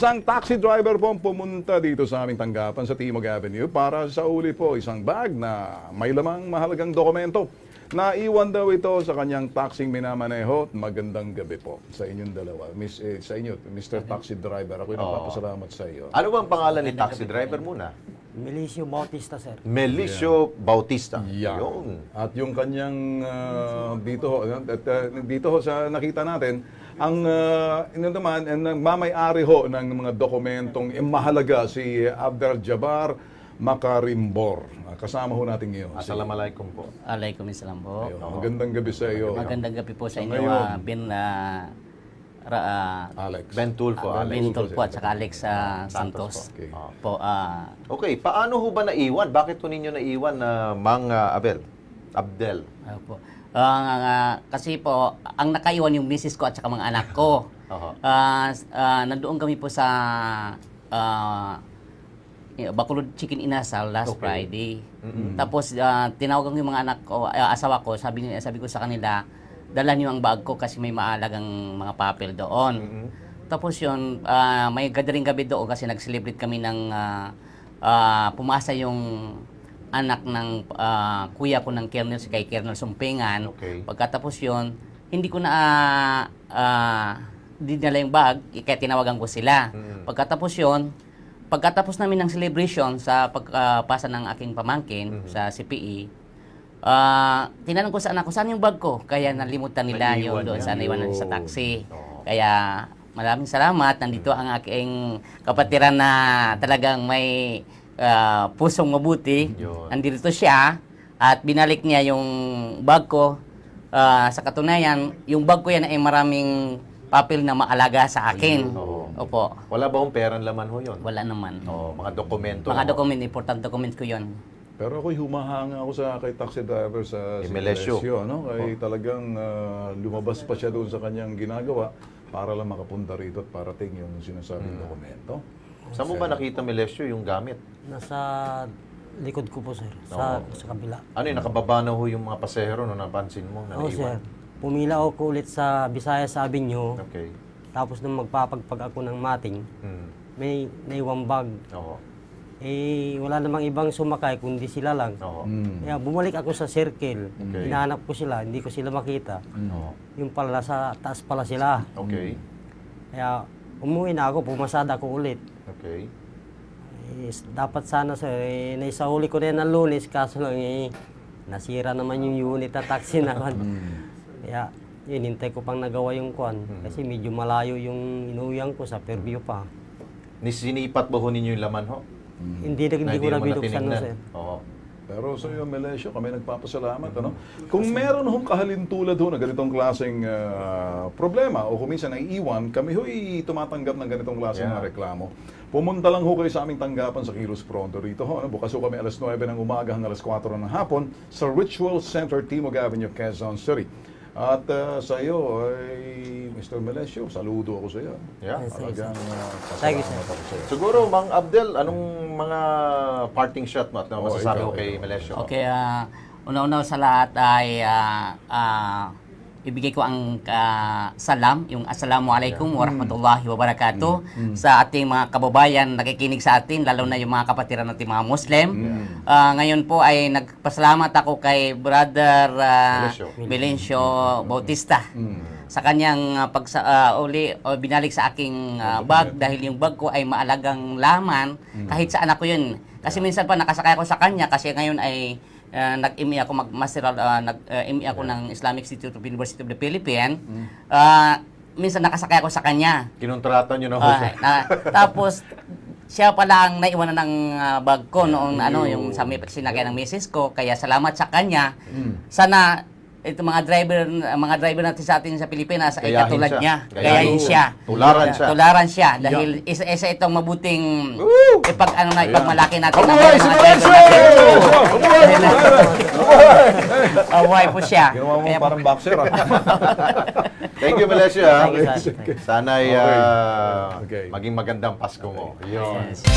Isang taxi driver po ang pumunta dito sa aming tanggapan sa Timog Avenue para sa uli po isang bag na may lamang mahalagang dokumento. Naiwan daw ito sa kanyang taxing minamaneho. Magandang gabi po sa inyong dalawa. Sa inyo, Mr. Taxi Driver. Ako'y nagpapasalamat sa iyo. Ano bang pangalan ni taxi driver muna? Melicio Bautista, sir. Melicio Bautista. Yeah. Yun. At yung kanyang dito ho sa nakita natin, ang nagmamay-ari ho ng mga dokumentong mahalaga si Abdel Jabbar Makarimbor. Kasama ho natin ngayon. Assalamualaikum po. Alaikum-salam po. Ayun, magandang gabi sa iyo. Magandang gabi po sa inyo, Alex. Ben Tulfo. Ben Tulfo at saka Alex Santos. Okay. Po, Okay, paano ho ba naiwan? Bakit po ninyo naiwan na Mang Abdel? po. Kasi po, ang nakaiwan yung misis ko at saka mga anak ko. Nandoon kami po sa Bacolod Chicken Inasal last Friday. Tapos tinawagan ko yung mga anak ko, asawa ko, sabi ko sa kanila, dala niyo ang bag ko kasi may maalagang mga papel doon. Tapos yun, may gathering gabi doon kasi nag-celebrate kami ng pumasa yung anak ng kuya ko ng Colonel, si kay Colonel Sumpingan. Pagkatapos yun, hindi ko na dinala yung bag, kaya tinawagan ko sila. Pagkatapos yun, pagkatapos namin ng celebration sa pagpasa ng aking pamangkin sa CPE, tinanong ko sa anak ko, saan yung bag ko? Kaya nalimutan nila yun doon sa naiwanan sa taxi. Kaya maraming salamat. Nandito ang aking kapatiran na talagang may pusong mabuti. Nandito siya at binalik niya yung bag ko. Sa katunayan, yung bag ko yan ay maraming papel na maalaga sa akin. Opo. Wala ba hong perang laman ho yun? Wala naman. Mga dokumento. Mga dokumento, important documents ko yun. Pero ako'y humahanga ako sa kay taxi driver sa Melicio. No? Kay talagang lumabas pa siya doon sa kanyang ginagawa para lang makapunta rito at parating yung sinasabing dokumento. Saan mo ba nakita, Melicio, yung gamit? Nasa likod ko po, sir. Sa kabila. Ano yun, nakababa na ho yung mga pasahero no napansin mo na Oo, naiwan? sir. Pumila ako ulit sa Visayas Avenue. Okay. Tapos nung magpapagpag ako ng mating, may naiwang bag. Eh, wala namang ibang sumakay kundi sila lang. Kaya bumalik ako sa circle. Hinahanap ko sila, hindi ko sila makita. Yung pala, sa taas pala sila. Okay. Kaya umuwi na ako, pumasada ako ulit. Okay. Dapat sana, sir, naisahuli ko rin ng Lunes, kaso lang nasira naman yung unit na taxi na. Kaya, yun, hintay ko pang nagawa yung kwan. Kasi medyo malayo yung inuwian ko sa Fairview pa. Nisinipat ba ho ninyo yung laman ho? Hindi ko na binuksan, no, sir. Pero sa iyo, Melicio, kami nagpapasalamat. Ano? Kung meron hong kahalintulad ho na ganitong klaseng problema o kung minsan naiiwan, kami ho'y tumatanggap ng ganitong klaseng reklamo. Pumunta lang ho kayo sa aming tanggapan sa Kilos Pronto rito. Ho, ano? Bukas ho kami alas 9 ng umaga hanggang alas 4 ng hapon sa Ritual Center, Timog Avenue, Quezon City. At sa iyo, ay Mr. Melicio, saludo ako sa iyo. Talagang pasalamat ako sa iyo. Siguro, Mang Abdel, anong mga parting shot mo at masasabi ko kay Melicio? Okay, una-una sa lahat ay ibigay ko ang salam, yung Assalamualaikum warahmatullahi wabarakatuh sa ating mga kababayan nakikinig sa atin, lalo na yung mga kapatiran natin mga Muslim. Ngayon po ay nagpasalamat ako kay Brother Melicio Bautista sa kanyang binalik sa aking bag dahil yung bag ko ay maalagang laman kahit saan ako yun. Kasi minsan pa nakasakay ako sa kanya kasi ngayon ay nag-ME ako nag-ME ako ng Islamic Institute of University of the Philippines. Minsan nakasakay ako sa kanya. Kinontrata niyo na ho siya. Tapos siya pala ang naiwanan ng bag ko noong yung sa may sinakay ng misis ko, kaya salamat sa kanya. Sana ito mga driver natin sa atin sa Pilipinas ay katulad niya. Gayahin siya. Tularan siya dahil isa itong mabuting ipagmalaki natin ang mga driver natin. Away po siya. Ginawa mo parang boxer. Thank you, Melicio. Sana ay maging magandang Pasko mo. Yes.